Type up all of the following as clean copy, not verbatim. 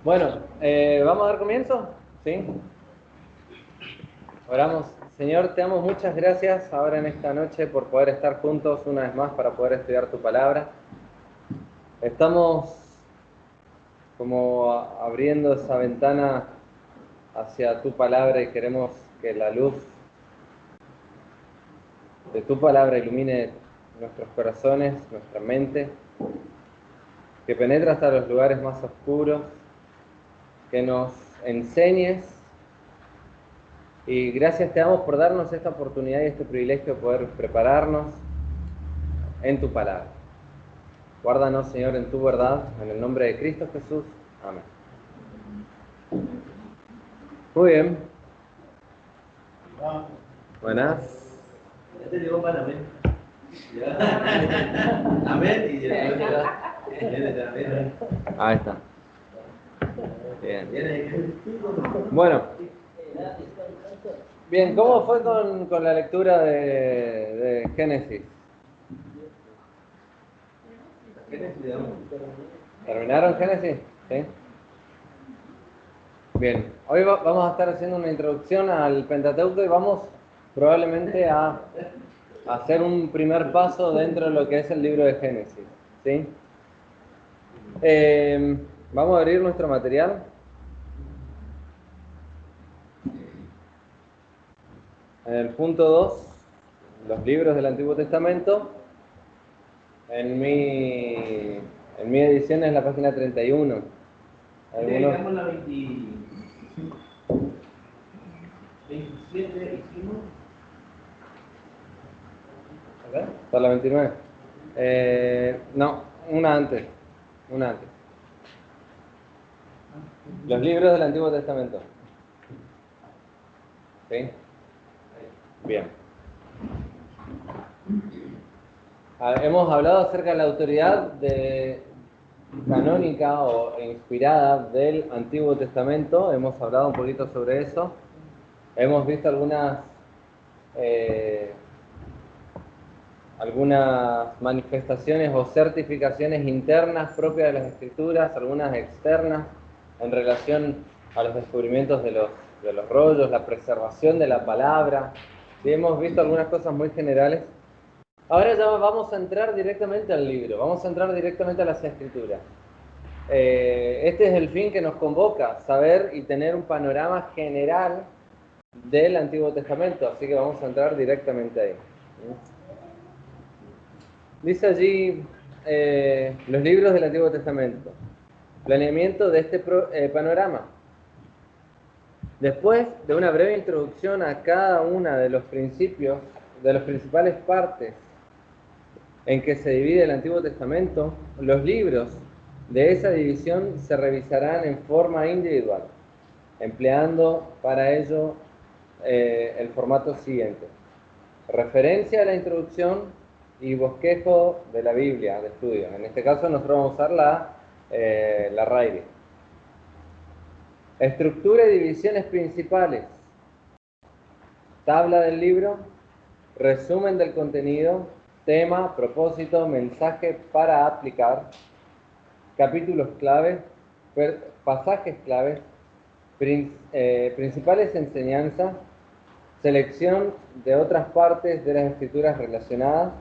Bueno, ¿vamos a dar comienzo? ¿Sí? Oramos. Señor, te damos muchas gracias ahora en esta noche por poder estar juntos una vez más para poder estudiar tu palabra. Estamos como abriendo esa ventana hacia tu palabra y queremos que la luz de tu palabra ilumine nuestros corazones, nuestra mente, que penetre hasta los lugares más oscuros, que nos enseñes. Y gracias te damos por darnos esta oportunidad y este privilegio de poder prepararnos en tu palabra. Guárdanos, Señor, en tu verdad, en el nombre de Cristo Jesús. Amén. Muy bien. Buenas. Ya te digo para amén. Amén y después. Ahí está. Bien. Bueno. Bien, ¿cómo fue con la lectura de Génesis? ¿Terminaron Génesis? ¿Sí? Bien, hoy vamos a estar haciendo una introducción al Pentateuco y vamos probablemente a hacer un primer paso dentro de lo que es el libro de Génesis. ¿Sí? Vamos a abrir nuestro material. En el punto 2, los libros del Antiguo Testamento. En mi edición es la página 31. Digamos la 27 hicimos. ¿Hasta la 29? No, una antes. Los libros del Antiguo Testamento. ¿Sí? Bien. Hemos hablado acerca de la autoridad canónica e inspirada del Antiguo Testamento. Hemos hablado un poquito sobre eso. Hemos visto algunas manifestaciones o certificaciones internas propias de las Escrituras, algunas externas en relación a los descubrimientos de los rollos, la preservación de la palabra. Sí, hemos visto algunas cosas muy generales. Ahora ya vamos a entrar directamente al libro, vamos a entrar directamente a las Escrituras. Este es el fin que nos convoca, saber y tener un panorama general del Antiguo Testamento, así que vamos a entrar directamente ahí. Dice allí los libros del Antiguo Testamento, planeamiento de este panorama. Después de una breve introducción a cada una de los principios, de las principales partes en que se divide el Antiguo Testamento, los libros de esa división se revisarán en forma individual, empleando para ello el formato siguiente: referencia a la introducción y bosquejo de la Biblia de estudio. En este caso nosotros vamos a usar la RAID. Estructura y divisiones principales: tabla del libro, resumen del contenido, tema, propósito, mensaje para aplicar, capítulos clave, pasajes claves, principales enseñanzas, selección de otras partes de las escrituras relacionadas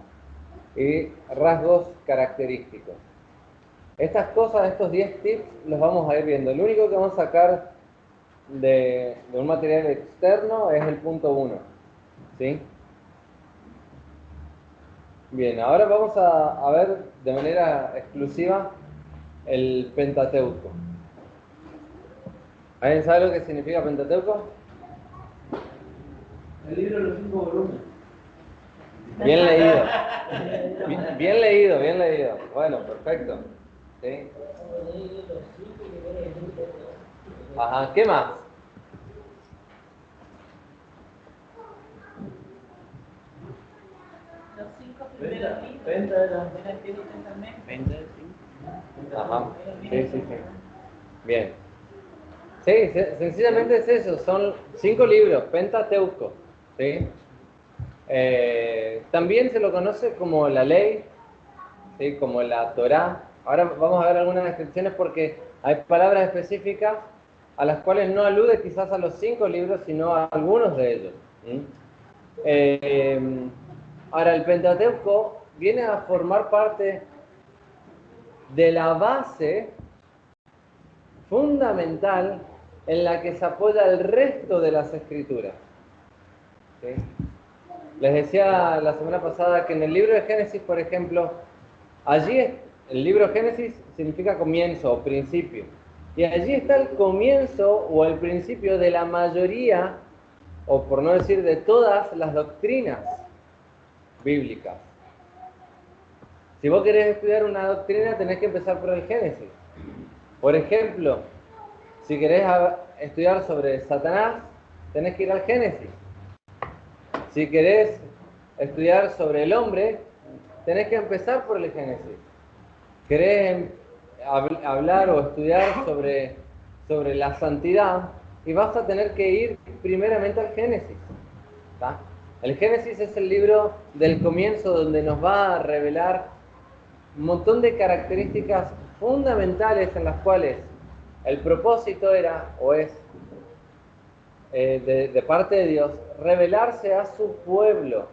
y rasgos característicos. Estas cosas, estos 10 tips, los vamos a ir viendo. Lo único que vamos a sacar de un material externo es el punto 1. ¿Sí? Bien, ahora vamos a ver de manera exclusiva el Pentateuco. ¿Alguien sabe lo que significa Pentateuco? El libro de los 5 volúmenes. Bien leído. Bien leído. Bueno, perfecto. ¿Sí? Ajá, ¿qué más? Los 5 primeros libros del Antiguo Testamento. Ajá, sí. Bien. Sí, sencillamente es eso, son 5 libros, Pentateuco. ¿Sí? También se lo conoce como la ley, ¿sí? Como la Torá, Ahora vamos a ver algunas descripciones porque hay palabras específicas a las cuales no alude quizás a los 5 libros, sino a algunos de ellos. Eh, Ahora, el Pentateuco viene a formar parte de la base fundamental en la que se apoya el resto de las escrituras. ¿Sí? Les decía la semana pasada que en el libro de Génesis, por ejemplo, allí el libro Génesis significa comienzo o principio. Y allí está el comienzo o el principio de la mayoría, o por no decir de todas las doctrinas bíblicas. Si vos querés estudiar una doctrina, tenés que empezar por el Génesis. Por ejemplo, si querés estudiar sobre Satanás, tenés que ir al Génesis. Si querés estudiar sobre el hombre, tenés que empezar por el Génesis. Querés hablar o estudiar sobre la santidad y vas a tener que ir primeramente al Génesis. ¿Tá? El Génesis es el libro del comienzo donde nos va a revelar un montón de características fundamentales en las cuales el propósito era o es de parte de Dios revelarse a su pueblo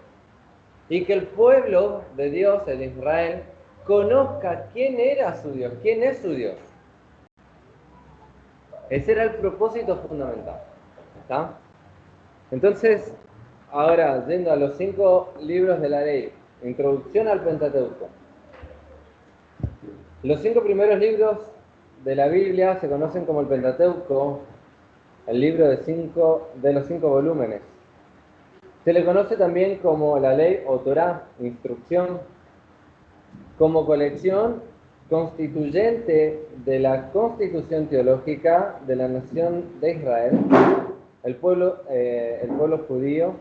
y que el pueblo de Dios, el de Israel, conozca quién era su Dios, quién es su Dios. Ese era el propósito fundamental. ¿Está? Entonces, ahora, yendo a los 5 libros de la ley, introducción al Pentateuco. Los 5 primeros libros de la Biblia se conocen como el Pentateuco, el libro de los 5 volúmenes. Se le conoce también como la ley o Torá, instrucción, como colección constituyente de la constitución teológica de la nación de Israel, el pueblo judío,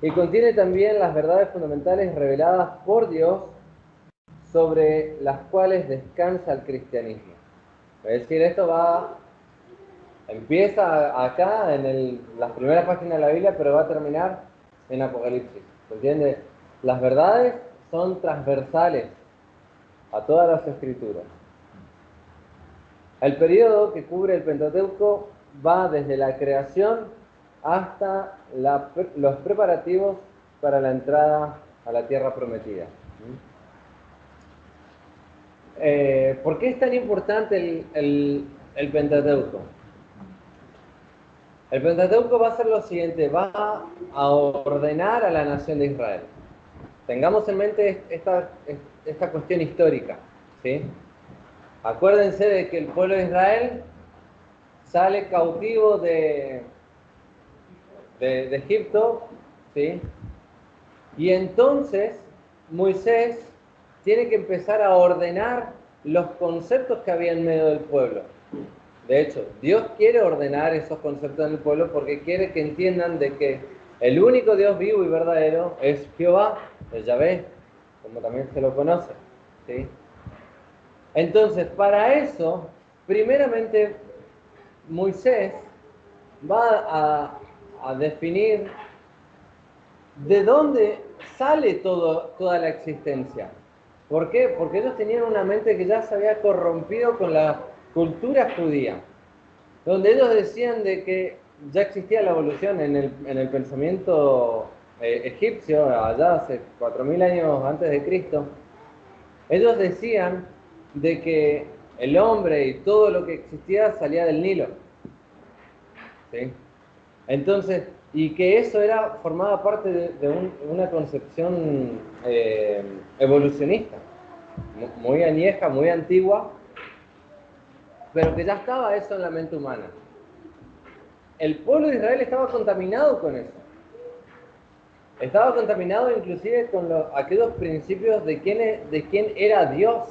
y contiene también las verdades fundamentales reveladas por Dios sobre las cuales descansa el cristianismo. Es decir, esto empieza acá en las primeras páginas de la Biblia, pero va a terminar en Apocalipsis. ¿Se entiende? Las verdades son transversales a todas las escrituras. El periodo que cubre el Pentateuco va desde la creación hasta los preparativos para la entrada a la tierra prometida. ¿Por qué es tan importante el Pentateuco? El Pentateuco va a hacer lo siguiente, va a ordenar a la nación de Israel. Tengamos en mente esta cuestión histórica, ¿sí? Acuérdense de que el pueblo de Israel sale cautivo de Egipto, ¿sí? Y entonces Moisés tiene que empezar a ordenar los conceptos que había en medio del pueblo. De hecho, Dios quiere ordenar esos conceptos en el pueblo porque quiere que entiendan de que el único Dios vivo y verdadero es Jehová, el Yahvé, como también se lo conoce, ¿sí? Entonces, para eso, primeramente, Moisés va a definir de dónde sale toda la existencia. ¿Por qué? Porque ellos tenían una mente que ya se había corrompido con la cultura judía, donde ellos decían de que ya existía la evolución en el pensamiento egipcio, allá hace 4000 años antes de Cristo. Ellos decían de que el hombre y todo lo que existía salía del Nilo, ¿sí? Entonces, y que eso formaba parte de una concepción evolucionista, muy añeja, muy antigua, pero que ya estaba eso en la mente humana. El pueblo de Israel estaba contaminado con eso. Estaba contaminado inclusive con aquellos principios de quién era Dios,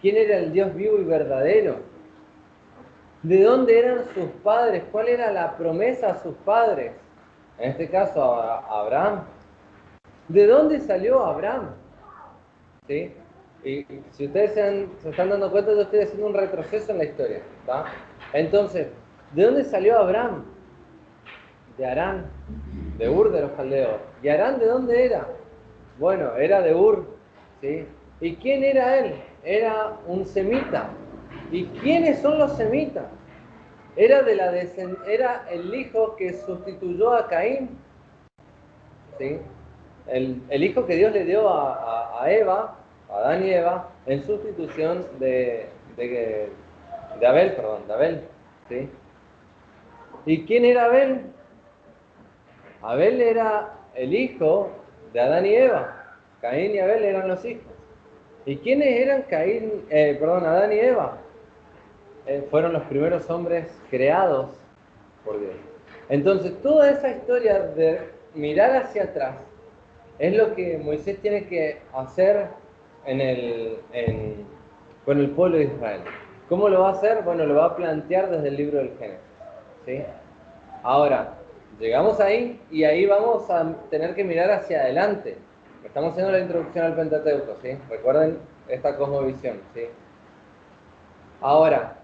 quién era el Dios vivo y verdadero, de dónde eran sus padres, cuál era la promesa a sus padres, en este caso a Abraham. ¿De dónde salió Abraham? ¿Sí? Y si ustedes se están dando cuenta, yo estoy haciendo un retroceso en la historia, ¿tá? Entonces, ¿de dónde salió Abraham? De Harán, de Ur de los Caldeos. ¿Y Harán de dónde era? Bueno, era de Ur, ¿sí? ¿Y quién era él? era un semita. ¿Y quiénes son los semitas? Era el hijo que sustituyó a Caín, ¿sí? El hijo que Dios le dio a Eva, a Adán y Eva, en sustitución de Abel, ¿sí? ¿Y quién era Abel? Abel era el hijo de Adán y Eva. Caín y Abel eran los hijos. ¿Y quiénes eran Adán y Eva? Fueron los primeros hombres creados por Dios. Entonces, toda esa historia de mirar hacia atrás es lo que Moisés tiene que hacer con el pueblo de Israel. ¿Cómo lo va a hacer? Bueno, lo va a plantear desde el libro del Génesis, ¿sí? Ahora, llegamos ahí y ahí vamos a tener que mirar hacia adelante. Estamos haciendo la introducción al Pentateuco, ¿sí? Recuerden esta cosmovisión, ¿sí? Ahora,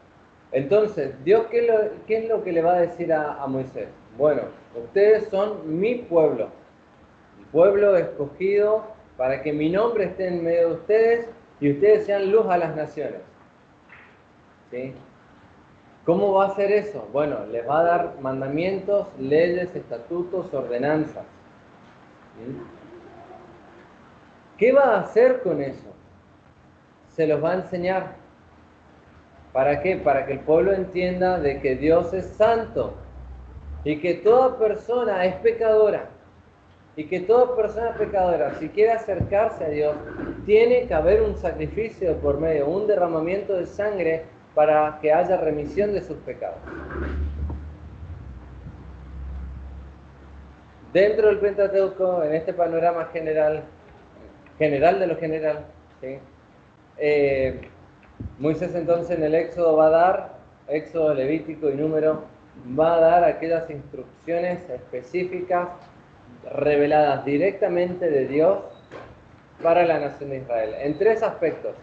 entonces, Dios, ¿qué es lo que le va a decir a Moisés? Bueno, ustedes son mi pueblo, un pueblo escogido para que mi nombre esté en medio de ustedes y ustedes sean luz a las naciones, ¿sí? ¿Cómo va a hacer eso? Bueno, les va a dar mandamientos, leyes, estatutos, ordenanzas, ¿sí? ¿Qué va a hacer con eso? Se los va a enseñar. ¿Para qué? Para que el pueblo entienda de que Dios es santo y que toda persona es pecadora. Y que toda persona pecadora, si quiere acercarse a Dios, tiene que haber un sacrificio por medio, un derramamiento de sangre para que haya remisión de sus pecados. Dentro del Pentateuco, en este panorama general de lo general, ¿sí? Moisés entonces en el Éxodo va a dar, Éxodo, Levítico y Número, va a dar aquellas instrucciones específicas reveladas directamente de Dios para la nación de Israel, en tres aspectos.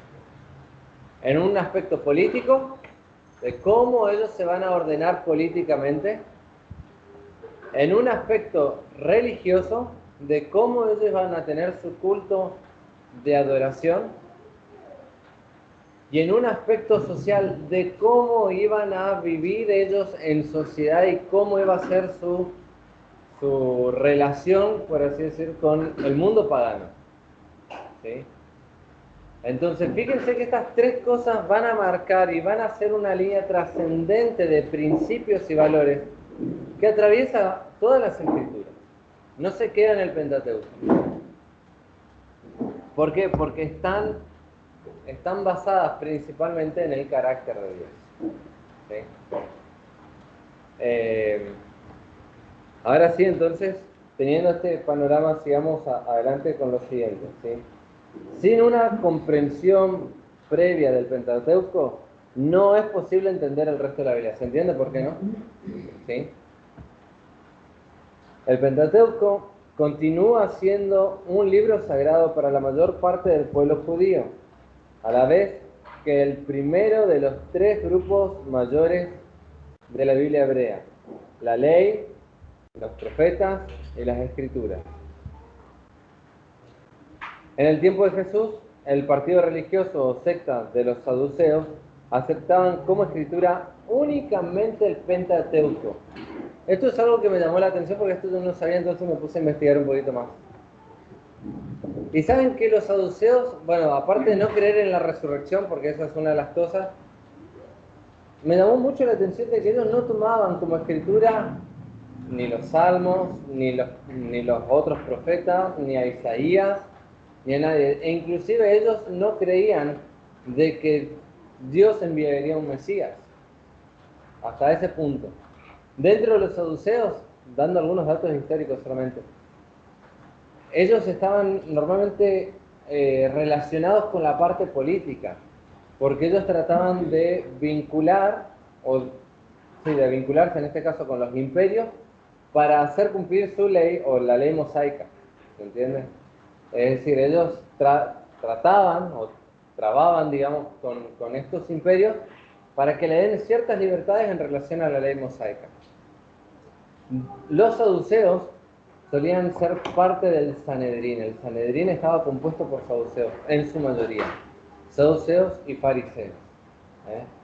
En un aspecto político, de cómo ellos se van a ordenar políticamente. En un aspecto religioso, de cómo ellos van a tener su culto de adoración. Y en un aspecto social, de cómo iban a vivir ellos en sociedad y cómo iba a ser su relación, por así decir, con el mundo pagano, ¿sí? Entonces, fíjense que estas tres cosas van a marcar y van a ser una línea trascendente de principios y valores que atraviesa todas las escrituras. No se queda en el Pentateuco. ¿Por qué? Porque están basadas principalmente en el carácter de Dios, ¿sí? Ahora sí, entonces, teniendo este panorama, sigamos adelante con lo siguiente, ¿sí? Sin una comprensión previa del Pentateuco, no es posible entender el resto de la Biblia. ¿Se entiende por qué no? ¿Sí? El Pentateuco continúa siendo un libro sagrado para la mayor parte del pueblo judío, a la vez que el primero de los tres grupos mayores de la Biblia hebrea: la ley, los profetas y las escrituras. En el tiempo de Jesús, el partido religioso o secta de los saduceos aceptaban como escritura únicamente el Pentateuco. Esto es algo que me llamó la atención porque esto yo no sabía, entonces me puse a investigar un poquito más. Y saben que los saduceos, bueno, aparte de no creer en la resurrección, porque esa es una de las cosas, me llamó mucho la atención de que ellos no tomaban como escritura ni los salmos, ni los otros profetas, ni a Isaías, ni a nadie. E inclusive ellos no creían de que Dios enviaría un Mesías. Hasta ese punto. Dentro de los saduceos, dando algunos datos históricos solamente, ellos estaban normalmente relacionados con la parte política, porque ellos trataban de de vincularse en este caso con los imperios para hacer cumplir su ley o la ley mosaica, ¿se entiende? Es decir, ellos trataban o trababan, digamos, con estos imperios para que le den ciertas libertades en relación a la ley mosaica. Los saduceos solían ser parte del Sanedrín. El Sanedrín estaba compuesto por saduceos, en su mayoría. saduceos y fariseos,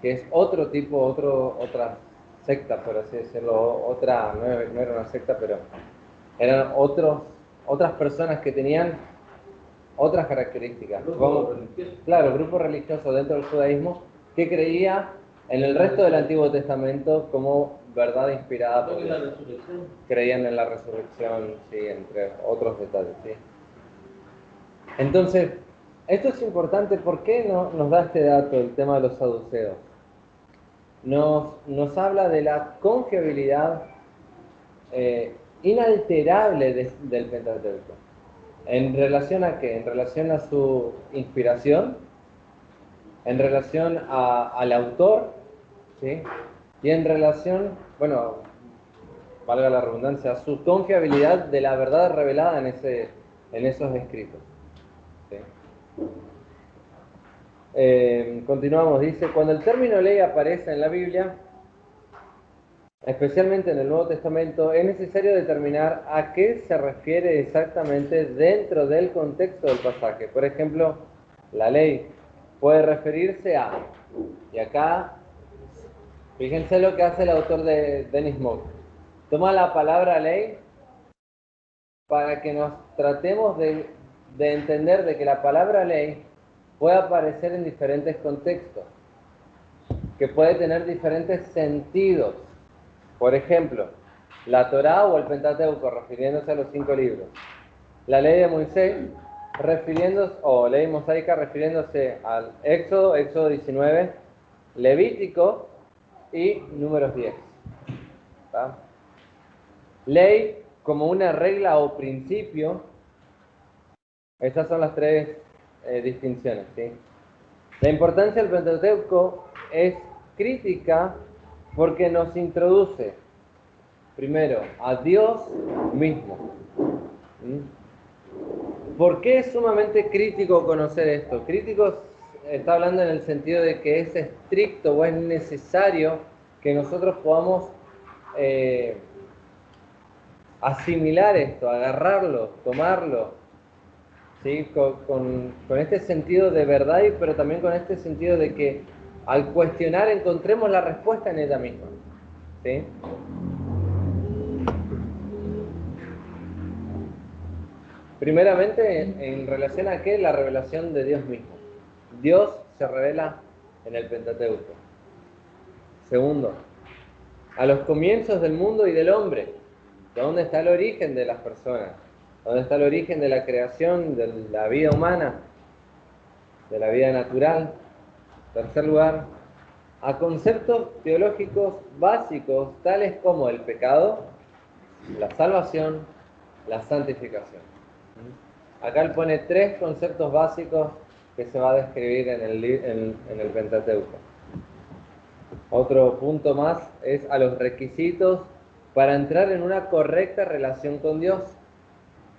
que es otro tipo, otra secta, por así decirlo, no era una secta, pero eran otras personas que tenían otras características. Claro, grupo religioso dentro del judaísmo que creía en el resto del Antiguo Testamento como verdad inspirada por Dios. Creían en la resurrección, sí, entre otros detalles, sí. Entonces, esto es importante. ¿Por qué nos da este dato el tema de los saduceos? Nos habla de la confiabilidad inalterable del Pentateuco. ¿En relación a qué? En relación a su inspiración, en relación al autor, ¿sí? Y en relación, bueno, valga la redundancia, a su confiabilidad de la verdad revelada en esos escritos. ¿Sí? Continuamos, dice, cuando el término ley aparece en la Biblia, especialmente en el Nuevo Testamento, es necesario determinar a qué se refiere exactamente dentro del contexto del pasaje. Por ejemplo, la ley puede referirse a, y acá, fíjense lo que hace el autor de Dennis Mock. Toma la palabra ley para que nos tratemos de entender de que la palabra ley puede aparecer en diferentes contextos, que puede tener diferentes sentidos. Por ejemplo, la Torá o el Pentateuco, refiriéndose a los 5 libros. La ley de Moisés, o ley mosaica, refiriéndose al Éxodo, Éxodo 19, Levítico y Números 10. ¿Tá? Ley como una regla o principio. Estas son las 3 distinciones, ¿sí? La importancia del Pentateuco es crítica porque nos introduce primero a Dios mismo. ¿Por qué es sumamente crítico conocer esto? Crítico está hablando en el sentido de que es estricto o es necesario que nosotros podamos asimilar esto, agarrarlo, tomarlo, ¿sí? Con este sentido de verdad, pero también con este sentido de que al cuestionar encontremos la respuesta en ella misma, ¿sí? Primeramente, en relación a qué, la revelación de Dios mismo. Dios se revela en el Pentateuco. Segundo, a los comienzos del mundo y del hombre, ¿dónde está el origen de las personas? ¿Dónde está el origen de la creación, de la vida humana, de la vida natural? Tercer lugar, a conceptos teológicos básicos tales como el pecado, la salvación, la santificación. Acá él pone 3 conceptos básicos que se va a describir en el Pentateuco. Otro punto más es a los requisitos para entrar en una correcta relación con Dios.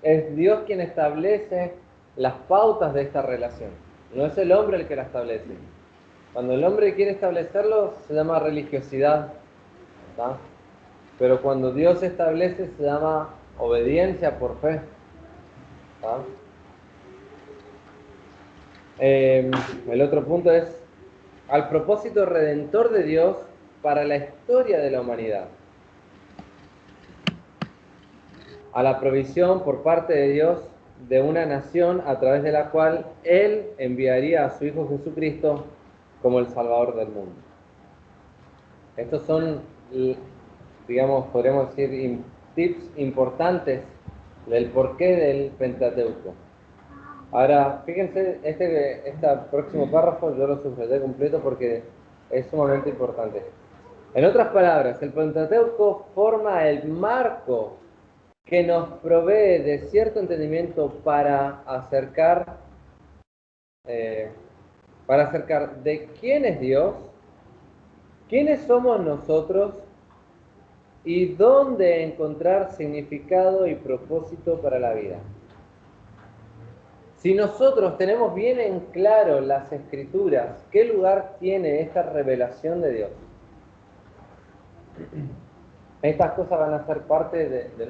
Es Dios quien establece las pautas de esta relación. No es el hombre el que la establece. Cuando el hombre quiere establecerlo, se llama religiosidad, ¿tá? Pero cuando Dios establece, se llama obediencia por fe, ¿tá? El otro punto es al propósito redentor de Dios para la historia de la humanidad. A la provisión por parte de Dios de una nación a través de la cual Él enviaría a su Hijo Jesucristo como el Salvador del mundo. Estos son, digamos, podríamos decir, tips importantes del porqué del Pentateuco. Ahora, fíjense, este próximo párrafo yo lo subrayé completo porque es sumamente importante. En otras palabras, el Pentateuco forma el marco que nos provee de cierto entendimiento para acercar de quién es Dios, quiénes somos nosotros y dónde encontrar significado y propósito para la vida. Si nosotros tenemos bien en claro las Escrituras, ¿qué lugar tiene esta revelación de Dios? Estas cosas van a ser parte de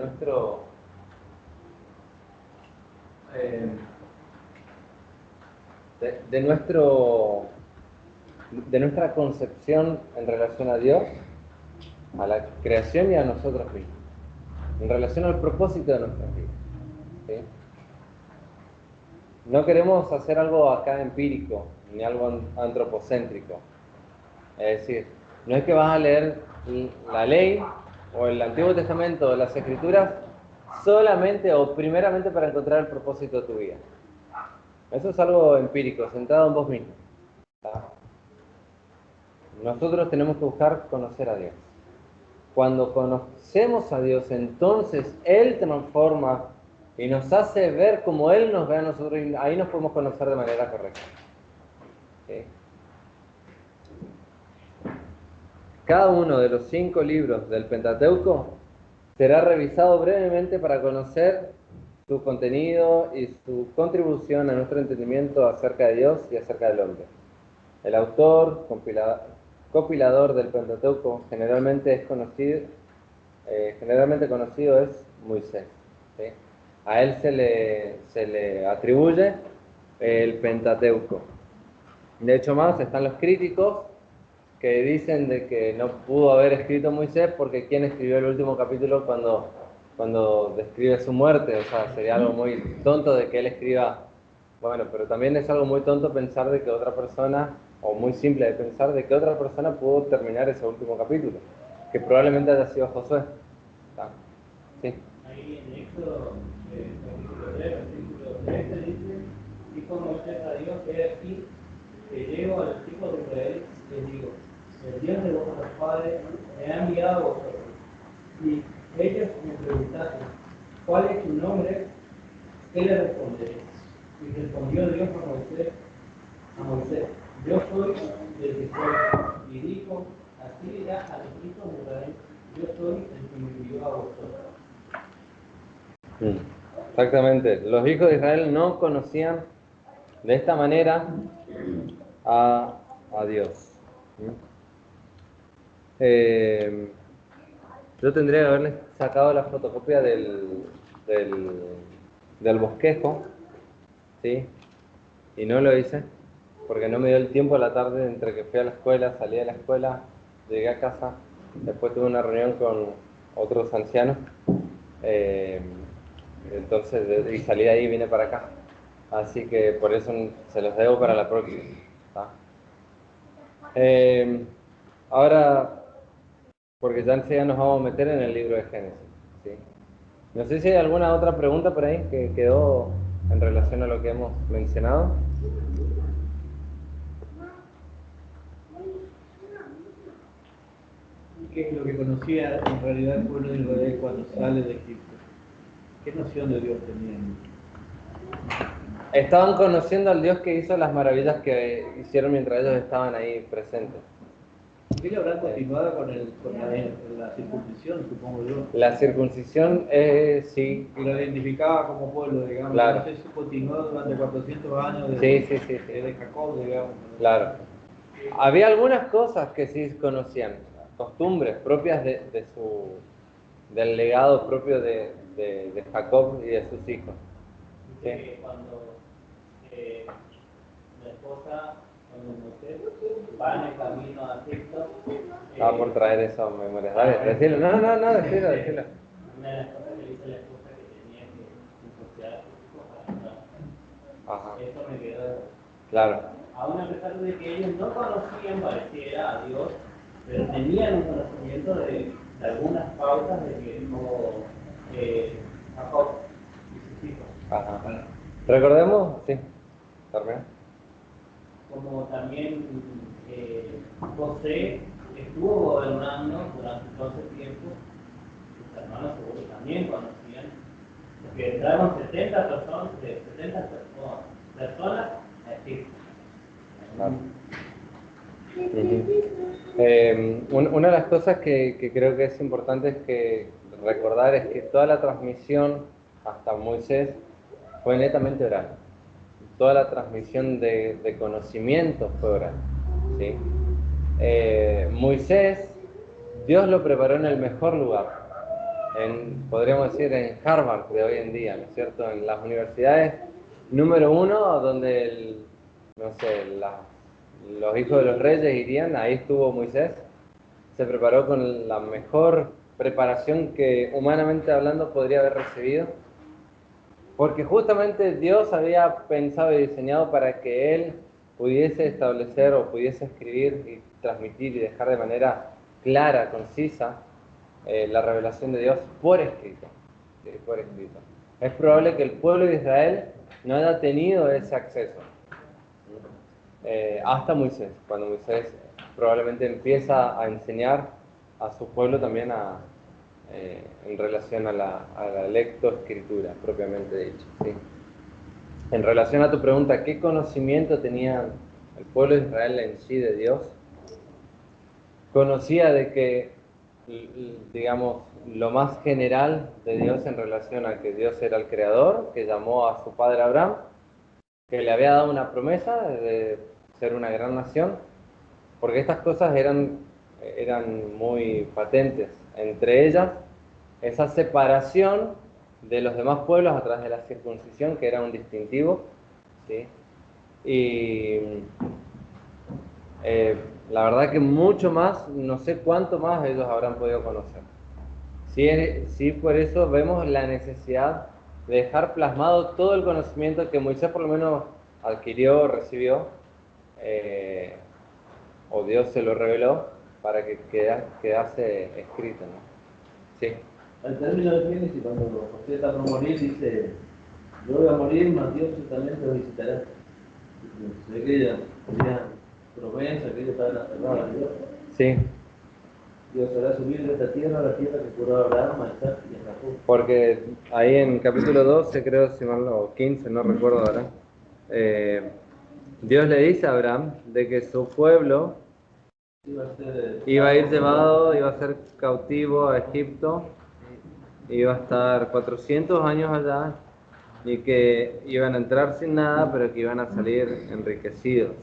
de nuestra concepción en relación a Dios, a la creación y a nosotros mismos, en relación al propósito de nuestras vidas. ¿Sí? No queremos hacer algo acá empírico, ni algo antropocéntrico. Es decir, no es que vas a leer la ley o el Antiguo Testamento o las Escrituras solamente o primeramente para encontrar el propósito de tu vida. Eso es algo empírico, centrado en vos mismo. ¿Tá? Nosotros tenemos que buscar conocer a Dios. Cuando conocemos a Dios, entonces Él transforma y nos hace ver como Él nos ve a nosotros, y ahí nos podemos conocer de manera correcta. ¿Sí? Cada uno de los 5 libros del Pentateuco será revisado brevemente para conocer su contenido y su contribución a nuestro entendimiento acerca de Dios y acerca del hombre. El autor, compilador del Pentateuco, generalmente conocido es Moisés. ¿Sí? A él se le atribuye el Pentateuco. De hecho, más están los críticos que dicen de que no pudo haber escrito Moisés porque ¿quién escribió el último capítulo cuando describe su muerte? O sea, sería algo muy tonto de que él escriba. Bueno, pero también es algo muy tonto pensar de que otra persona, o muy simple de pensar de que otra persona pudo terminar ese último capítulo, que probablemente haya sido Josué. ¿Sí? Ahí en Éxodo, capítulo 3, versículo 13 dice: dijo Moisés a Dios, he aquí que llego a los hijos de Israel, les digo, el Dios de vuestros padres me ha enviado a vosotros. Y ellos me preguntaron, ¿cuál es tu nombre? ¿Qué le responderé? Y respondió Dios a Moisés, yo soy el que soy. Y dijo, así dirás a los hijos de Israel, yo soy el que me envió a vosotros. Exactamente. Los hijos de Israel no conocían de esta manera a Dios. Yo tendría que haberles sacado la fotocopia del bosquejo, ¿sí? Y no lo hice porque no me dio el tiempo a la tarde entre que fui a la escuela, salí de la escuela, llegué a casa, después tuve una reunión con otros ancianos, entonces y salí de ahí y vine para acá. Así que por eso se los debo para la próxima. ¿Tá? Ahora, porque ya enseguida nos vamos a meter en el libro de Génesis. ¿Sí? No sé si hay alguna otra pregunta por ahí que quedó en relación a lo que hemos mencionado. ¿Qué es lo que conocía en realidad el pueblo de Israel cuando sale de Egipto? ¿Qué noción de Dios tenían? Estaban conociendo al Dios que hizo las maravillas que hicieron mientras ellos estaban ahí presentes. Ellos habrán continuado con la circuncisión, supongo yo. La circuncisión, sí. Y lo identificaba como pueblo, digamos. Claro. No sé si continuó durante 400 años Sí. de Jacob, digamos. Claro. Había algunas cosas que sí conocían, costumbres propias del legado propio de Jacob y de sus hijos. Dice que cuando la esposa, cuando Moisés va en el camino a Egipto, Estaba por traer eso a memorias. Dale, decilo. No, decilo. una de las cosas que dice la esposa que tenía que circuncidar a sus hijos para entrar. Ajá. Eso me quedó. Claro. Aún a pesar de que ellos no conocían, pareciera, a Dios, pero tenían un conocimiento de algunas pautas de que dejó Jacob y sus hijos. Ajá. Recordemos, sí. Termina. Como también José estuvo gobernando durante todo ese tiempo, sus hermanos seguro también conocían, porque entraron 70 personas a Egipto. Claro. Una de las cosas que creo que es importante es que recordar es que toda la transmisión hasta Moisés fue netamente oral. Toda la transmisión de conocimiento fue oral. ¿Sí? Moisés, Dios lo preparó en el mejor lugar, podríamos decir en Harvard de hoy en día, ¿no es cierto? En las universidades número 1, donde no sé, los hijos de los reyes irían, ahí estuvo Moisés, se preparó con la mejor preparación que humanamente hablando podría haber recibido, porque justamente Dios había pensado y diseñado para que él pudiese establecer o pudiese escribir y transmitir y dejar de manera clara, concisa, la revelación de Dios por escrito. ¿Sí? Por escrito. Es probable que el pueblo de Israel no haya tenido ese acceso hasta Moisés, cuando Moisés probablemente empieza a enseñar a su pueblo también en relación a la lectoescritura propiamente dicho. ¿Sí? En relación a tu pregunta, ¿qué conocimiento tenía el pueblo de Israel en sí de Dios? Conocía de que, digamos, lo más general de Dios en relación a que Dios era el creador, que llamó a su padre Abraham, que le había dado una promesa de ser una gran nación, porque estas cosas eran muy patentes. Entre ellas, esa separación de los demás pueblos a través de la circuncisión, que era un distintivo, ¿sí? Y la verdad que mucho más, no sé cuánto más ellos habrán podido conocer. Sí, por eso vemos la necesidad de dejar plasmado todo el conocimiento que Moisés por lo menos adquirió, recibió, eh, o Dios se lo reveló, para que quedase escrito, ¿no? Sí. Al término de Génesis, cuando José está por morir, dice: yo voy a morir, mas Dios ciertamente lo visitará. Se ve que ella tenía promesa, que ella estaba aferrada a Dios. Sí, Dios hará subir de esta tierra a la tierra que juró a Abraham, a Isaac y a Jacob. porque ahí en capítulo 12, creo, si mal no, o 15, no recuerdo ahora, Dios le dice a Abraham de que su pueblo iba a ir llevado, iba a ser cautivo a Egipto, iba a estar 400 años allá y que iban a entrar sin nada, pero que iban a salir enriquecidos.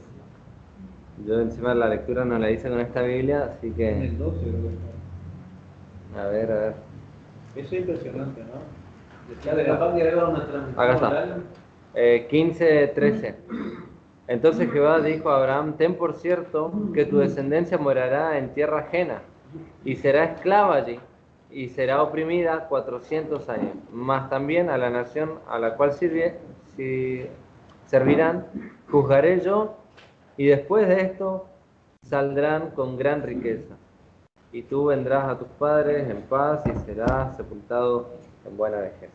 Yo encima la lectura no la hice con esta Biblia, así En que el 12, creo que a ver. está. Eso es impresionante, ¿no? Decía de capaz que era una transmisión Acá está. oral. 15:13. Entonces Jehová dijo a Abraham: ten por cierto que tu descendencia morará en tierra ajena y será esclava allí y será oprimida 400 años, mas también a la nación a la cual servirán juzgaré yo, y después de esto saldrán con gran riqueza, y tú vendrás a tus padres en paz y serás sepultado en buena vejez.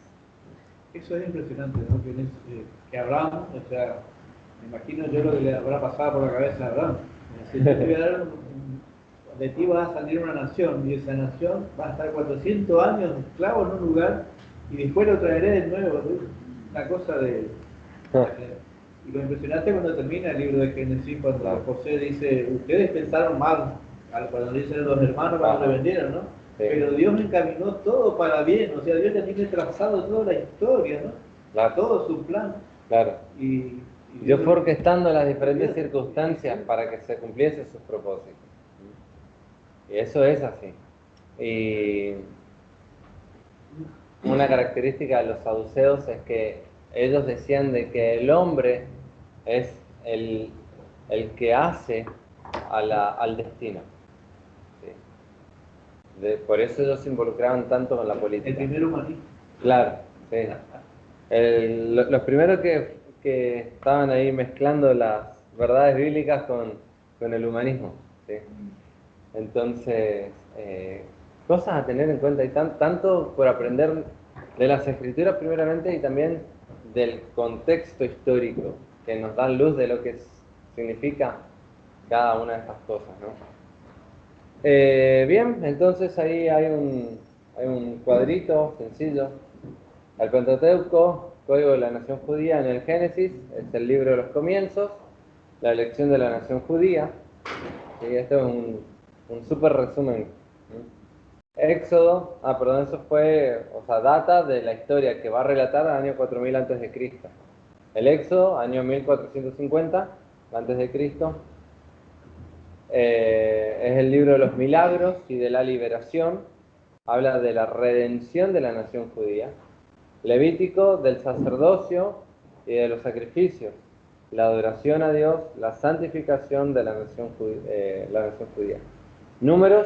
Eso es impresionante, ¿no? Que Abraham, o sea, me imagino yo lo que le habrá pasado por la cabeza a Abraham. Si yo te voy a dar de ti va a salir una nación, y esa nación va a estar 400 años esclavo en un lugar, y después lo traeré de nuevo. ¿Sí? Una cosa de... Y lo impresionante cuando termina el libro de Génesis, cuando Claro. José dice: ustedes pensaron mal, cuando dicen los hermanos cuando le vendieron, ¿no? Sí. Pero Dios encaminó todo para bien, o sea, Dios ya tiene trazado toda la historia, ¿no? Claro. Todo su plan. Claro. Y Dios fue orquestando las diferentes circunstancias para que se cumpliesen sus propósitos. Y eso es así. Y una característica de los saduceos es que ellos decían de que el hombre es el que hace al destino. ¿Sí? Por eso ellos se involucraban tanto con la política. el primer humanista. Claro, sí. Los primeros que estaban ahí mezclando las verdades bíblicas con el humanismo. ¿Sí? Entonces, cosas a tener en cuenta, y tanto por aprender de las escrituras primeramente y también del contexto histórico que nos dan luz de lo que significa cada una de estas cosas, ¿no? Bien, entonces ahí hay un cuadrito sencillo. El Pentateuco, Código de la Nación Judía, en el Génesis, es el libro de los comienzos, la elección de la nación judía. ¿Sí? Esto es un súper resumen. Éxodo, perdón, eso fue, data de la historia que va a relatar al año 4000 a.C. El Éxodo, año 1450 a.C. Es el libro de los milagros y de la liberación. Habla de la redención de la nación judía. Levítico, del sacerdocio y de los sacrificios. la adoración a Dios, la santificación de la nación judía. Número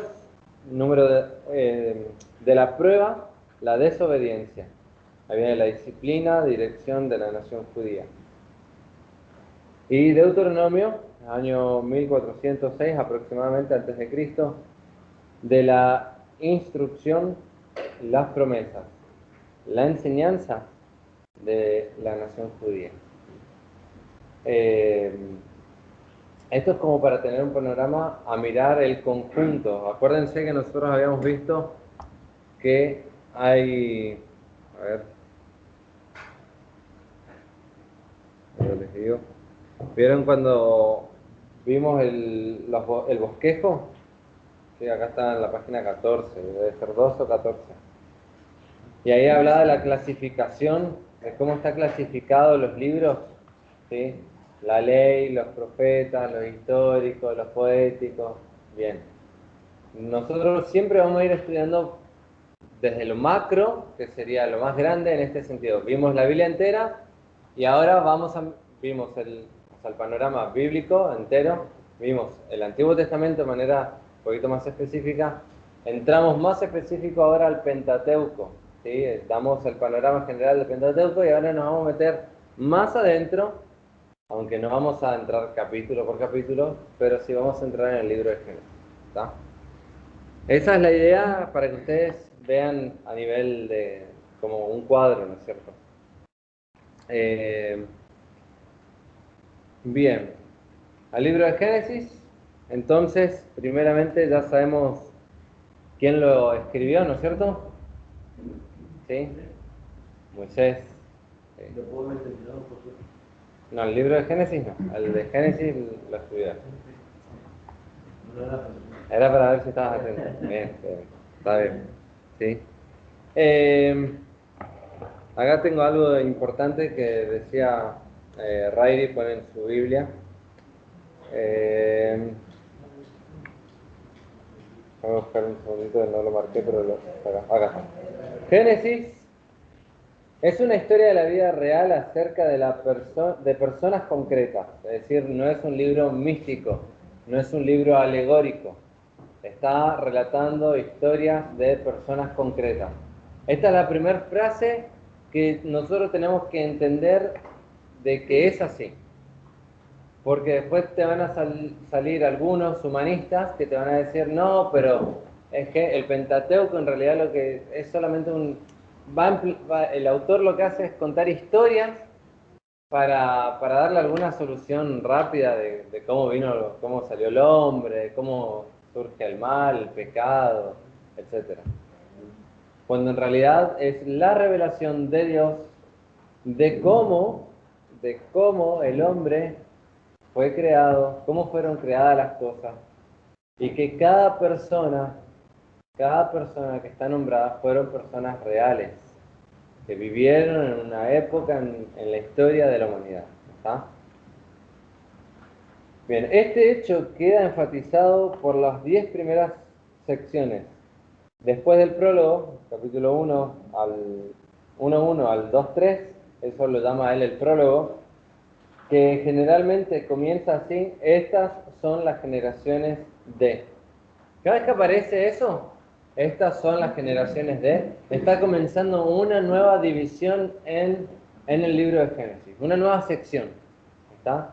de la prueba, la desobediencia. Ahí viene la disciplina, dirección de la nación judía. Y Deuteronomio, año 1406 aproximadamente antes de Cristo, de la instrucción, las promesas, la enseñanza de la nación judía. Esto es como para tener un panorama a mirar el conjunto. Acuérdense que nosotros habíamos visto que hay, a ver, les digo, ¿vieron cuando vimos el bosquejo? Sí, acá está en la página 14, debe ser 12 o 14. Y ahí hablaba de la clasificación, de cómo están clasificados los libros, ¿sí? La ley, los profetas, los históricos, los poéticos. Bien. Nosotros siempre vamos a ir estudiando desde lo macro, que sería lo más grande en este sentido. Vimos la Biblia entera y ahora vimos el panorama bíblico entero, vimos el Antiguo Testamento de manera un poquito más específica, entramos más específico ahora al Pentateuco, ¿sí? Damos el panorama general del Pentateuco y ahora nos vamos a meter más adentro, aunque no vamos a entrar capítulo por capítulo, pero sí vamos a entrar en el libro de Génesis, ¿está? Esa es la idea para que ustedes vean a nivel de como un cuadro, ¿no es cierto? Bien, al libro de Génesis, entonces, primeramente ya sabemos quién lo escribió, ¿no es cierto? ¿Sí? Moisés. Lo puedo mencionar, por favor. No, el libro de Génesis no, el de Génesis lo escribió. No era Era para ver si estabas atento. Bien, bien, está bien. ¿Sí? Acá tengo algo importante que decía Rairi, pone en su Biblia. Voy a buscar un segundito, no lo marqué, pero acá está. Génesis es una historia de la vida real acerca de personas concretas. Es decir, no es un libro místico, no es un libro alegórico. Está relatando historias de personas concretas. Esta es la primera frase que nosotros tenemos que entender de que es así. Porque después te van a salir algunos humanistas que te van a decir, no, pero es que el Pentateuco en realidad lo que es solamente el autor lo que hace es contar historias para darle alguna solución rápida de cómo salió el hombre, cómo surge el mal, el pecado, etc. Cuando en realidad es la revelación de Dios de cómo el hombre fue creado, cómo fueron creadas las cosas, y que cada persona que está nombrada fueron personas reales, que vivieron en una época en la historia de la humanidad. ¿Está? Bien, este hecho queda enfatizado por las 10 primeras secciones. Después del prólogo, capítulo 1 al 1.1 al 2.3, eso lo llama él el prólogo, que generalmente comienza así: estas son las generaciones de. Cada vez que aparece eso, estas son las generaciones de, está comenzando una nueva división en el libro de Génesis, una nueva sección. ¿Está?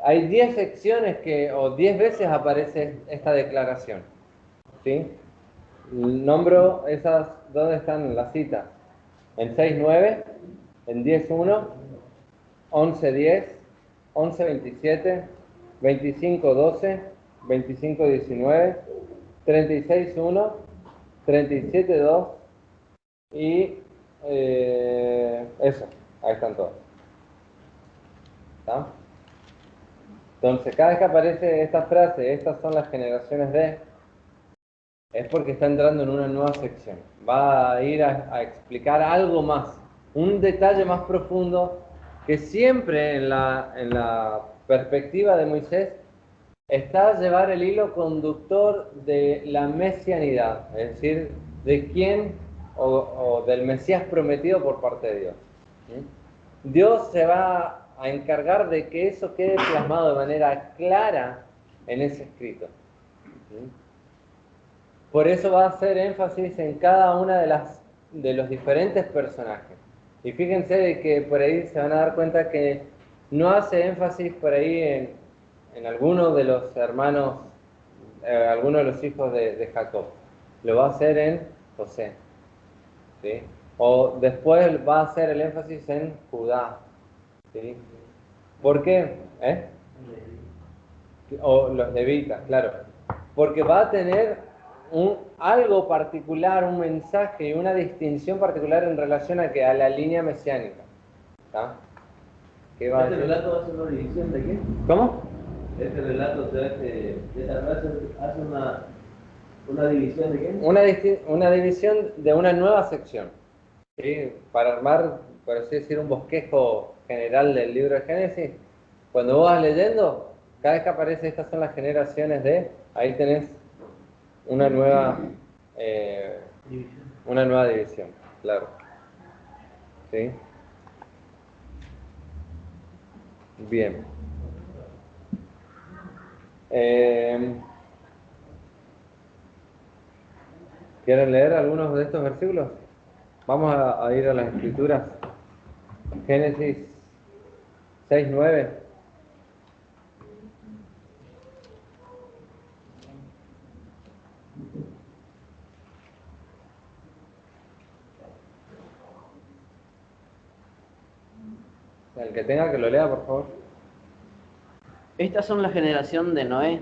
Hay 10 secciones o 10 veces aparece esta declaración. ¿Sí? Nombro esas, ¿dónde están las citas? En 6.9, en 10.1, 11.10, 11.27, 25.12, 25.19, 36.1, 37.2 y eso, ahí están todos. ¿Está? Entonces, cada vez que aparece esta frase, estas son las generaciones de, es porque está entrando en una nueva sección. Va a ir a explicar algo más, un detalle más profundo que siempre en la perspectiva de Moisés está llevar el hilo conductor de la mesianidad, es decir, de quién o del Mesías prometido por parte de Dios. ¿Sí? Dios se va a encargar de que eso quede plasmado de manera clara en ese escrito. ¿Sí? Por eso va a hacer énfasis en cada una de los diferentes personajes. Y fíjense de que por ahí se van a dar cuenta que no hace énfasis por ahí en alguno de los hermanos, alguno de los hijos de Jacob. Lo va a hacer en José. ¿Sí? O después va a hacer el énfasis en Judá. ¿Sí? ¿Por qué? O los levitas, claro. Porque va a tener algo particular, un mensaje y una distinción particular en relación a la línea mesiánica. ¿Está? ¿Qué va a ¿Este decir? relato hace una división de qué? ¿Cómo? Este relato hace una división de qué? Una división de una nueva sección. ¿Sí? Para armar, por así decir, un bosquejo general del libro de Génesis, cuando vos vas leyendo, cada vez que aparece estas son las generaciones ahí tenés una nueva división, claro. ¿Sí? Bien. ¿Quieren leer algunos de estos versículos? Vamos a ir a las escrituras. Génesis 6:9. El que tenga que lo lea, por favor. Estas son la generación de Noé.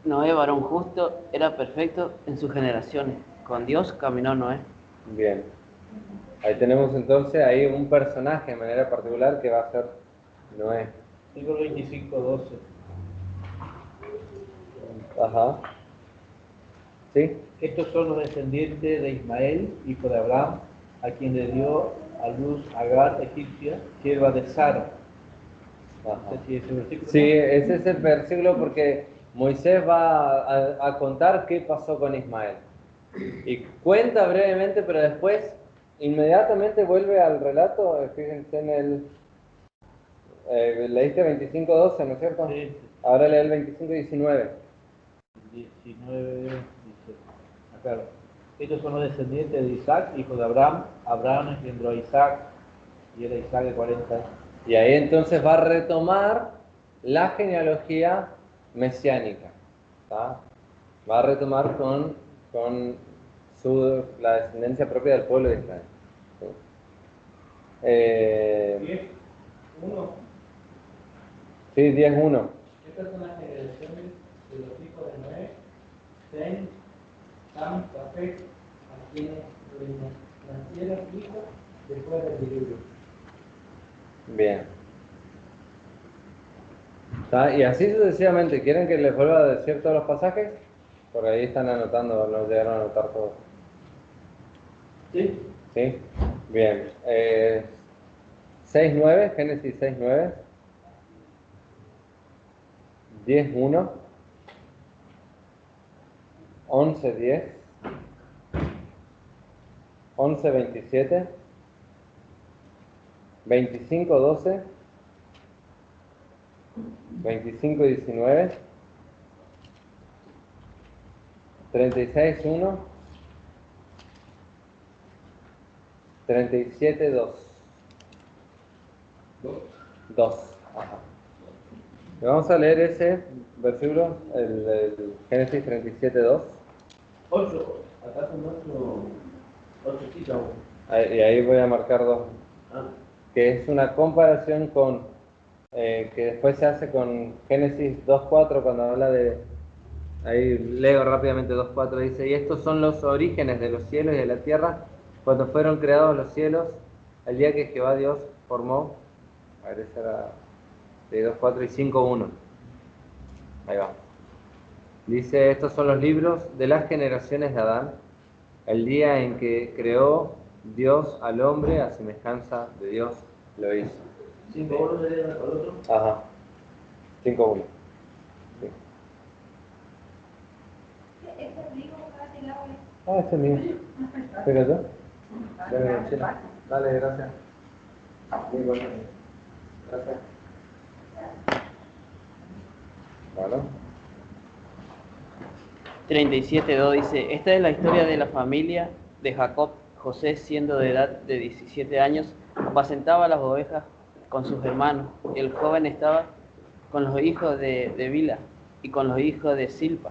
Noé, varón justo, era perfecto en sus generaciones. Con Dios caminó Noé. Bien. Ahí tenemos entonces ahí un personaje de manera particular que va a ser Noé. Libro 25:12. Ajá. ¿Sí? Estos son los descendientes de Ismael, hijo de Abraham, a quien le dio a luz Agar, egipcia, sierva de Sara. Ajá. No sé si ese versículo. Sí, ese es el versículo porque Moisés va a contar qué pasó con Ismael. Y cuenta brevemente, pero después inmediatamente vuelve al relato. Fíjense leíste 25:12, ¿no es cierto? Sí. Ahora lee el 25:19. 19 dice, acá, estos son los descendientes de Isaac, hijo de Abraham. Abraham engendró a Isaac, y era Isaac de 40 años. Y ahí entonces va a retomar la genealogía mesiánica. ¿Tá? Va a retomar con la descendencia propia del pueblo de Israel. ¿Sí? 10:1. Sí, 10:1. Estas son las generaciones de los hijos de Noé, Sem, Ham, Jafet, a quienes nacieron hijos después del diluvio. Bien. ¿Tá? Y así sucesivamente. ¿Quieren que les vuelva a decir todos los pasajes? Por ahí están anotando, no llegaron a anotar todos. ¿Sí? ¿Sí? Bien. 6:9, Génesis 6:9. 10:1. 11:10. 11:27. 25:12. 25:19. 36:1. 37:2. 2. Ajá. Y vamos a leer ese versículo, el Génesis 37:2. 8. Acá son 8 citas. Y ahí voy a marcar 2. Ah, Que es una comparación con, que después se hace con Génesis 2:4 cuando habla ahí leo rápidamente 2:4, dice, y estos son los orígenes de los cielos y de la tierra, cuando fueron creados los cielos, el día que Jehová Dios formó, a ver, esa era de 2:4 y 5:1. Ahí va. Dice, estos son los libros de las generaciones de Adán, el día en que creó Dios al hombre a semejanza de Dios lo hizo. 5:1 sería el otro. Ajá. 5:1. Sí. Ah, este es mío. Fíjate. Dale, gracias. Muy bueno. Gracias. Bueno, 37:2 dice, esta es la historia de la familia de Jacob. José, siendo de edad de 17 años, apacentaba las ovejas con sus hermanos. El joven estaba con los hijos de Bila y con los hijos de Silpa,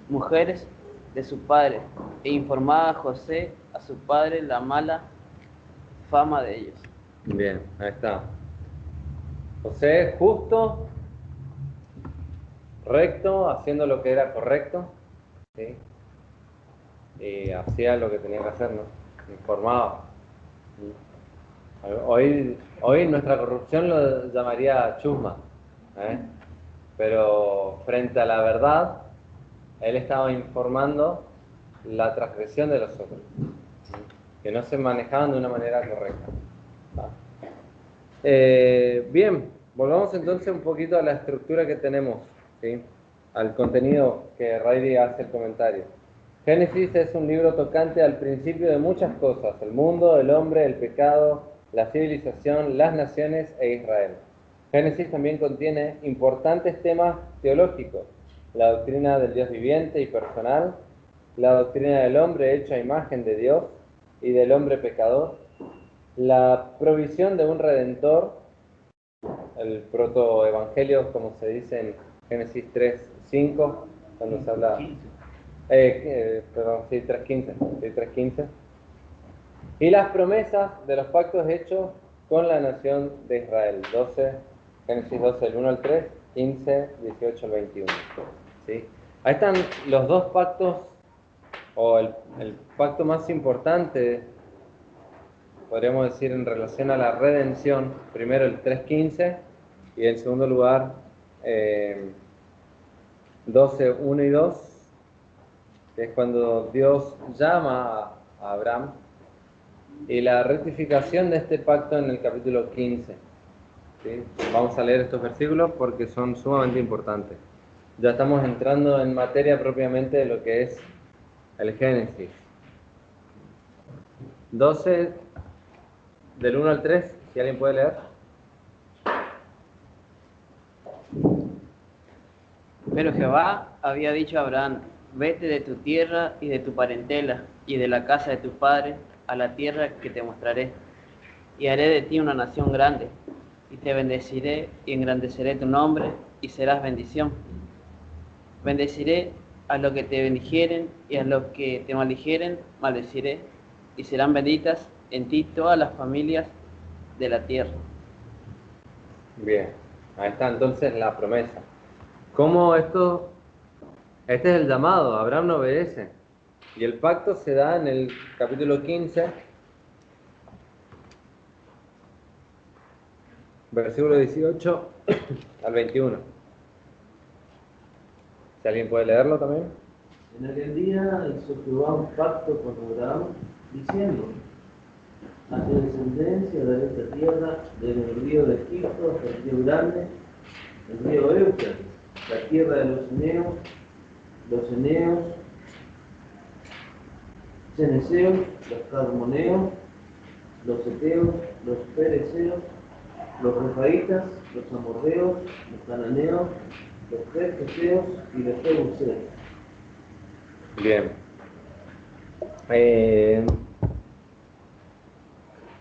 mujeres de su padre, e informaba a José a su padre la mala fama de ellos. bien, ahí está. José, justo, recto, haciendo lo que era correcto, ¿sí? Y hacía lo que tenía que hacer, ¿no? Informaba. Hoy nuestra corrupción lo llamaría chusma, ¿eh? Pero frente a la verdad, él estaba informando la transgresión de los otros, que no se manejaban de una manera correcta. Bien, volvamos entonces un poquito a la estructura que tenemos, ¿sí? Al contenido que Riley hace el comentario. Génesis es un libro tocante al principio de muchas cosas: el mundo, el hombre, el pecado, la civilización, las naciones e Israel. Génesis también contiene importantes temas teológicos: la doctrina del Dios viviente y personal, la doctrina del hombre hecho a imagen de Dios y del hombre pecador, la provisión de un redentor, el protoevangelio, como se dice en Génesis 3:5, cuando se habla... 15. Perdón, sí, 3:15, sí, 3:15. Y las promesas de los pactos hechos con la nación de Israel. Génesis 12, el 1 al 3, 15, 18 al 21. ¿Sí? Ahí están los dos pactos, o el pacto más importante, podríamos decir, en relación a la redención. Primero el 3:15 y en segundo lugar 12, 1 y 2, que es cuando Dios llama a Abraham, y la rectificación de este pacto en el capítulo 15. ¿Sí? Vamos a leer estos versículos porque son sumamente importantes. Ya estamos entrando en materia propiamente de lo que es el Génesis. 12, del 1 al 3, si alguien puede leer. Pero Jehová había dicho a Abraham, vete de tu tierra y de tu parentela y de la casa de tu padre a la tierra que te mostraré, y haré de ti una nación grande, y te bendeciré y engrandeceré tu nombre, y serás bendición. Bendeciré a los que te bendijeren, y a los que te maldijeren, maldeciré, y serán benditas en ti todas las familias de la tierra. Bien, ahí está entonces la promesa. ¿Cómo esto? Este es el llamado. Abraham no obedece. Y el pacto se da en el capítulo 15, versículo 18 al 21. Si alguien puede leerlo también. En aquel día hizo Jehová un pacto con Abraham, diciendo: a tu descendencia daré esta tierra, desde el río de Egipto hasta el río grande, el río Éufrates, la tierra de los eneos, ceneseos, los carmoneos, los eteos, los pereceos, los refaitas, los amorreos, los cananeos, los gergeseos y los jebuseos. Bien.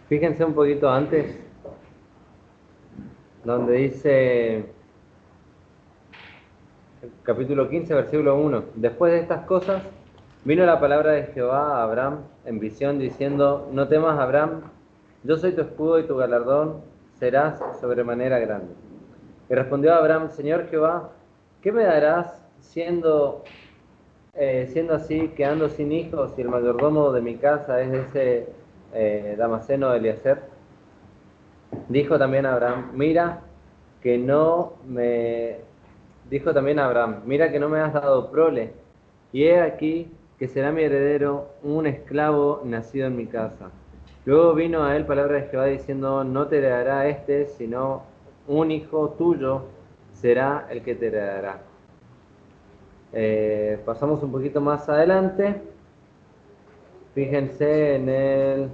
Fíjense un poquito antes, donde dice, capítulo 15, versículo 1. Después de estas cosas, vino la palabra de Jehová a Abraham en visión, diciendo: no temas, Abraham, yo soy tu escudo y tu galardón serás sobremanera grande. Y respondió Abraham: Señor Jehová, ¿qué me darás siendo así, quedando sin hijos, y el mayordomo de mi casa es ese Damaseno de Eliezer? Dijo también Abraham: mira que no me has dado prole, y he aquí que será mi heredero un esclavo nacido en mi casa. Luego vino a él palabra de Jehová diciendo: no te heredará este, sino un hijo tuyo será el que te heredará. Pasamos un poquito más adelante. Fíjense en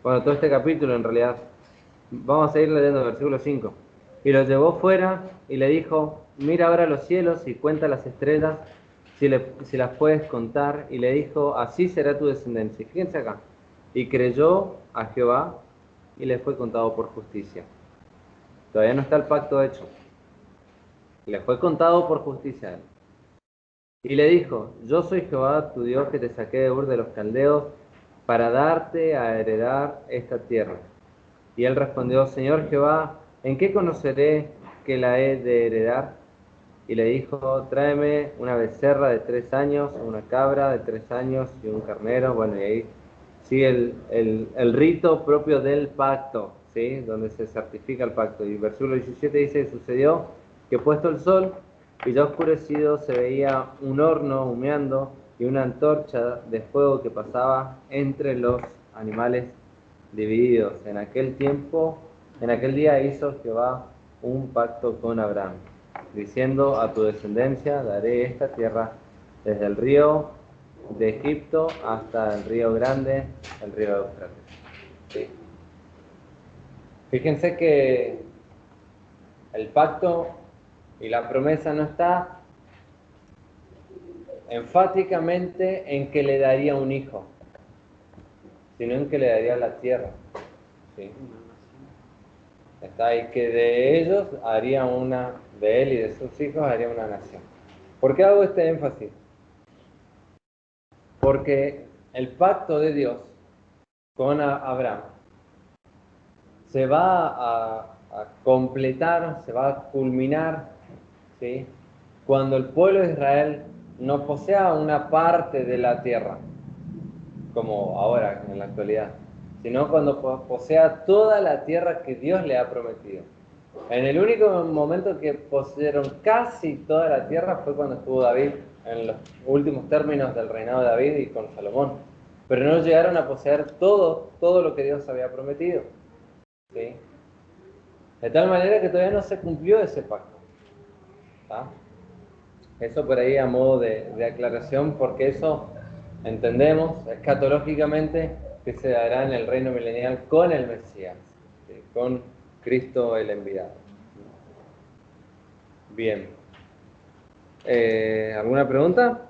todo este capítulo en realidad. Vamos a seguir leyendo el versículo 5. Y lo llevó fuera y le dijo, mira ahora los cielos y cuenta las estrellas, si las puedes contar. Y le dijo, así será tu descendencia. Y fíjense acá. Y creyó a Jehová y le fue contado por justicia. Todavía no está el pacto hecho. Le fue contado por justicia a él. Y le dijo, yo soy Jehová tu Dios que te saqué de Ur de los Caldeos para darte a heredar esta tierra. Y él respondió, Señor Jehová, ¿en qué conoceré que la he de heredar? Y le dijo, tráeme una becerra de 3 años, una cabra de 3 años y un carnero. Bueno, y ahí sigue el rito propio del pacto, ¿sí? Donde se certifica el pacto. Y versículo 17 dice, sucedió que puesto el sol y ya oscurecido se veía un horno humeando y una antorcha de fuego que pasaba entre los animales divididos. En aquel tiempo, en aquel día hizo Jehová un pacto con Abraham, diciendo, a tu descendencia daré esta tierra desde el río de Egipto hasta el río grande, el río de Eufrates. ¿Sí? Fíjense que el pacto y la promesa no está enfáticamente en que le daría un hijo, sino en que le daría la tierra. ¿Sí? Está ahí que de ellos haría una, de él y de sus hijos haría una nación. ¿Por qué hago este énfasis? Porque el pacto de Dios con Abraham se va a completar, se va a culminar, ¿sí? Cuando el pueblo de Israel no posea una parte de la tierra, como ahora en la actualidad, sino cuando posea toda la tierra que Dios le ha prometido. En el único momento que poseyeron casi toda la tierra fue cuando estuvo David, en los últimos términos del reinado de David y con Salomón. Pero no llegaron a poseer todo lo que Dios había prometido. ¿Sí? De tal manera que todavía no se cumplió ese pacto. ¿Tá? Eso por ahí a modo de aclaración, porque eso entendemos escatológicamente que se dará en el reino milenial con el Mesías, ¿sí? Con Cristo el enviado. Bien. ¿Alguna pregunta?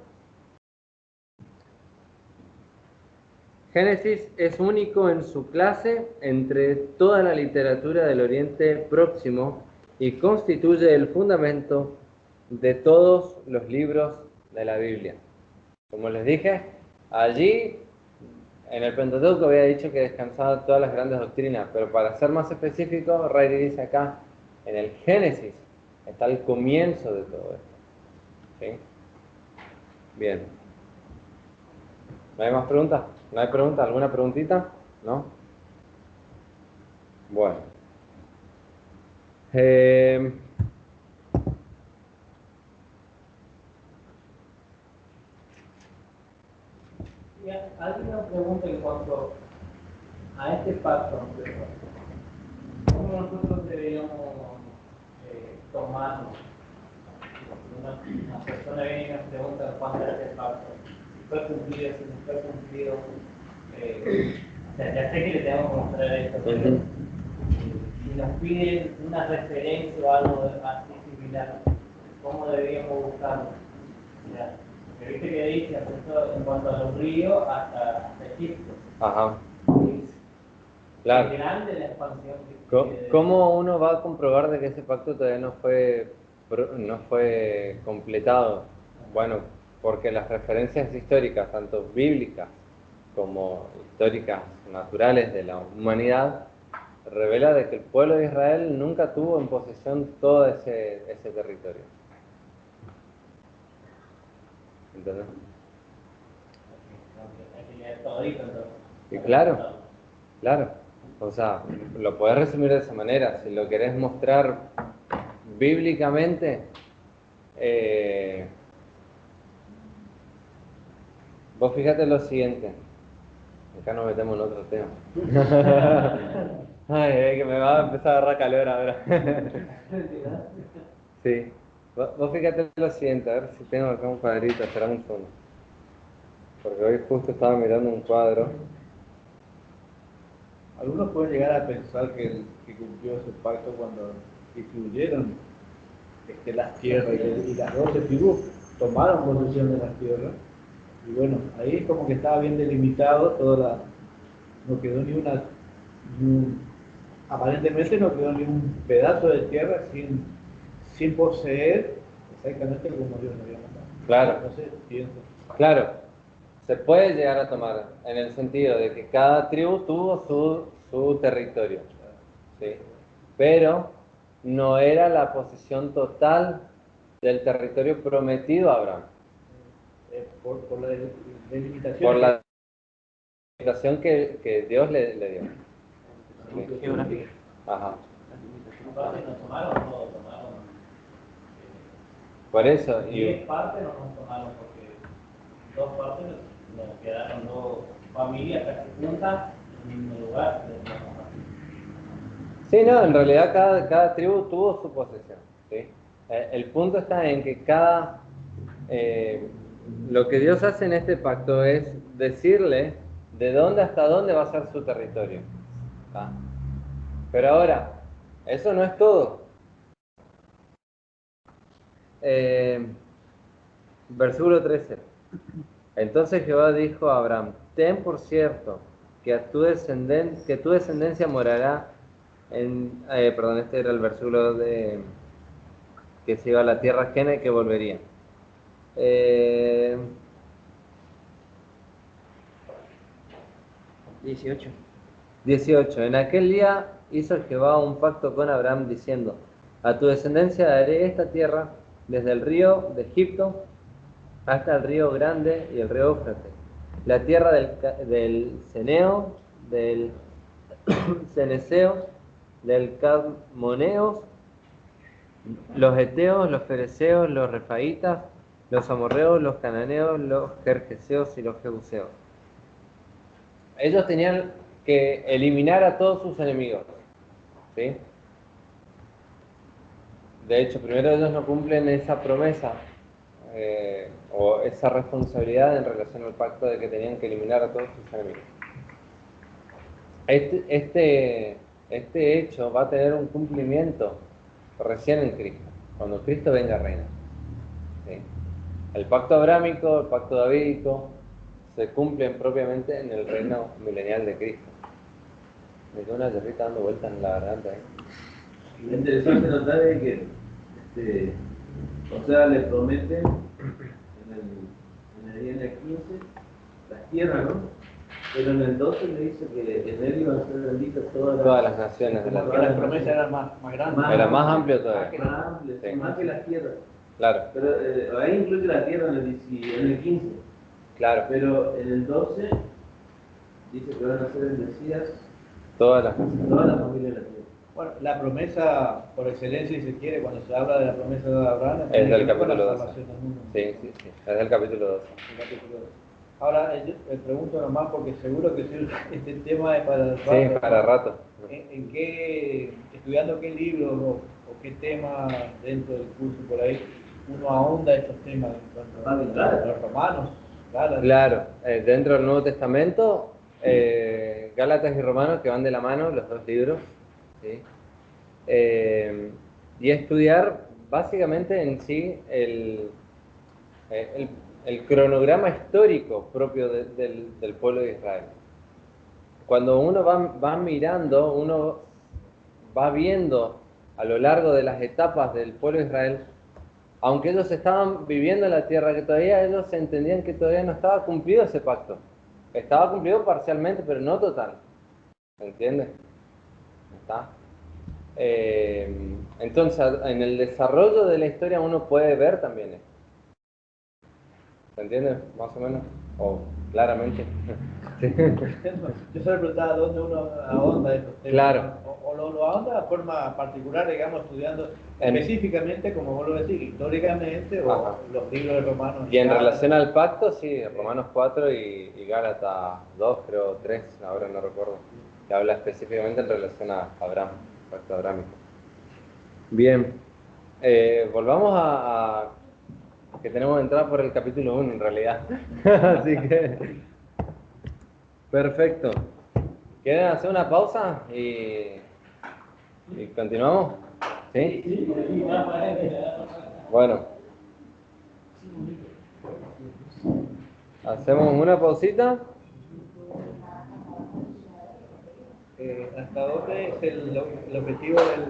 Génesis es único en su clase entre toda la literatura del Oriente Próximo y constituye el fundamento de todos los libros de la Biblia. Como les dije, allí en el Pentateuco había dicho que descansaban todas las grandes doctrinas, pero para ser más específico, Riley dice acá, en el Génesis está el comienzo de todo esto. ¿Sí? Bien. ¿No hay más preguntas? ¿No hay preguntas? ¿Alguna preguntita? ¿No? Bueno. Y hay una pregunta en cuanto a este pacto. ¿Cómo nosotros deberíamos tomarlo? Una persona viene y nos pregunta cuándo es el pacto. Si fue cumplido, si no fue cumplido. O sea, ya sé que le tenemos que mostrar esto, pero si nos piden una referencia o algo así similar, ¿cómo deberíamos buscarlo? Ya. Porque viste que dice en cuanto a los ríos hasta Egipto. Ajá. Claro. Claro. Es grande la expansión. ¿Cómo uno va a comprobar de que ese pacto todavía no fue completado? Bueno, porque las referencias históricas, tanto bíblicas como históricas naturales de la humanidad, revela de que el pueblo de Israel nunca tuvo en posesión todo ese territorio. ¿Entendés? Y claro. O sea, lo podés resumir de esa manera. Si lo querés mostrar bíblicamente, vos fíjate lo siguiente. Acá nos metemos en otro tema. Ay, que me va a empezar a agarrar calor ahora. Sí. Vos fíjate lo siguiente, a ver si tengo acá un cuadrito, espera un segundo. Porque hoy justo estaba mirando un cuadro. Algunos pueden llegar a pensar que cumplió ese pacto cuando distribuyeron las tierras y las 12 tribus tomaron posesión de las tierras. Y bueno, ahí es como que estaba bien delimitado no quedó aparentemente no quedó ni un pedazo de tierra sin poseer exactamente como Dios lo había mandado. Claro. No sé, pienso. Claro, se puede llegar a tomar en el sentido de que cada tribu tuvo su territorio, ¿sí? Pero no era la posesión total del territorio prometido a Abraham, Por la delimitación. por la limitación que Dios le dio. ¿Sí? Geográfica. Ajá. Aparte nos tomaron, no tomaron. Por eso, 10 partes no nos tomaron porque 2 partes nos quedaron 2 familias casi juntas en el mismo lugar. sí, no, en realidad cada tribu tuvo su posesión, ¿sí? El punto está en que lo que Dios hace en este pacto es decirle de dónde hasta dónde va a ser su territorio, ¿tá? Pero ahora, eso no es todo. Versículo 13. Entonces Jehová dijo a Abraham: ten por cierto que tu descendencia morará perdón, este era el versículo que se iba a la tierra ajena y que volvería. 18. 18. En aquel día hizo Jehová un pacto con Abraham diciendo: a tu descendencia daré esta tierra desde el río de Egipto hasta el río grande y el río Éufrates, la tierra del Ceneo, del Ceneseo, del Cadmoneo, los Eteos, los Fereceos, los Refaitas, los Amorreos, los Cananeos, los Gergeseos y los Jebuseos. Ellos tenían que eliminar a todos sus enemigos, ¿sí? De hecho, primero ellos no cumplen esa promesa o esa responsabilidad en relación al pacto de que tenían que eliminar a todos sus enemigos. Este hecho va a tener un cumplimiento recién en Cristo, cuando Cristo venga a reinar, ¿sí? El pacto abrámico, el pacto davídico, se cumplen propiamente en el reino milenial de Cristo. Me quedó una yerrita dando vueltas en la garganta, ¿eh? Y lo interesante notar es que, o sea, le prometen en el día 15 las tierras, ¿no? Pero en el 12 le dice que en él iban a ser benditas Todas las naciones de la Como que tierra. las promesas eran más grandes. Era más amplio todavía. Más amplias, Sí. más que las tierras. Claro, Pero ahí incluye la tierra en el 15. claro. Pero en el 12 dice que van a ser bendecidas Todas las naciones. todas las familias de la tierra. Bueno, la promesa por excelencia, si se quiere, cuando se habla de la promesa de Abraham, Es tiene del que ver con la capítulo 12. salvación del mundo. Sí, sí, sí. Es del capítulo 12. El capítulo 12. Ahora, yo me pregunto nomás, porque seguro que este tema es para Sí, para rato. ¿En qué, estudiando qué libro o qué tema dentro del curso por ahí, uno ahonda estos temas en cuanto a los romanos? Claro, dentro del Nuevo Testamento, Gálatas y Romanos, que van de la mano, los dos libros, ¿sí? Y estudiar básicamente en sí el cronograma histórico propio del pueblo de Israel. Cuando uno va mirando, uno va viendo a lo largo de las etapas del pueblo de Israel, aunque ellos estaban viviendo en la tierra, que todavía ellos entendían que todavía no estaba cumplido ese pacto. Estaba cumplido parcialmente, pero no total. ¿Se entiende? ¿Está? Entonces, en el desarrollo de la historia uno puede ver también esto. ¿Se entiende? Más o menos. O claramente. Sí. Yo solo preguntaba dónde uno ahonda estos temas. Claro. O lo ahonda de forma particular, digamos, estudiando específicamente, como vos lo decís, históricamente, o Ajá. los libros de Romanos. Y en relación al pacto, sí, Romanos 4 y Gálatas 2, creo 3, ahora no recuerdo, que habla específicamente en relación a Abraham, pacto abrámico. Bien, volvamos a que tenemos que entrar por el capítulo 1 en realidad. Así que, perfecto. ¿Quieren hacer una pausa y continuamos? ¿Sí? Sí, más para él. Bueno. Hacemos una pausita. ¿Hasta dónde es el objetivo del